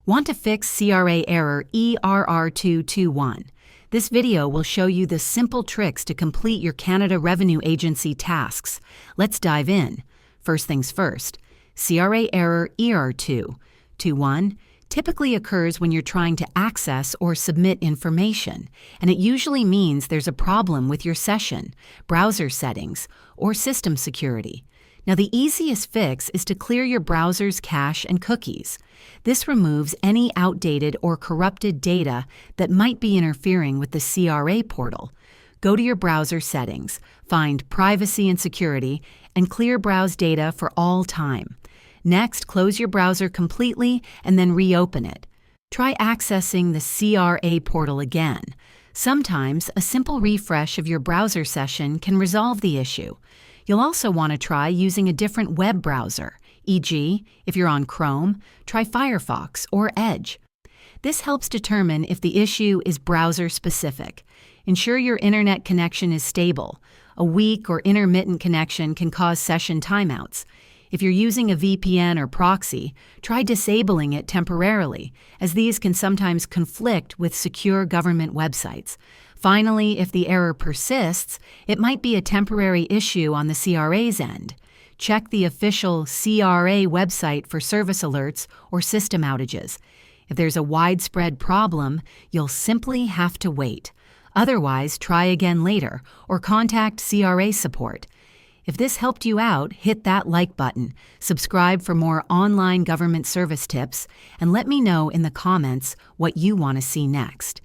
Want to fix CRA Error ERR-221? This video will show you the simple tricks to complete your Canada Revenue Agency tasks. Let's dive in. First things first, CRA Error ERR-221 typically occurs when you're trying to access or submit information, and it usually means there's a problem with your session, browser settings, or system security. Now, the easiest fix is to clear your browser's cache and cookies. This removes any outdated or corrupted data that might be interfering with the CRA portal. Go to your browser settings, find Privacy and Security, and clear browse data for all time. Next, close your browser completely and then reopen it. Try accessing the CRA portal again. Sometimes a simple refresh of your browser session can resolve the issue. You'll also want to try using a different web browser, e.g., if you're on Chrome, try Firefox or Edge. This helps determine if the issue is browser-specific. Ensure your internet connection is stable. A weak or intermittent connection can cause session timeouts. If you're using a VPN or proxy, try disabling it temporarily, as these can sometimes conflict with secure government websites. Finally, if the error persists, it might be a temporary issue on the CRA's end. Check the official CRA website for service alerts or system outages. If there's a widespread problem, you'll simply have to wait. Otherwise, try again later or contact CRA support. If this helped you out, hit that like button, subscribe for more online government service tips, and let me know in the comments what you want to see next.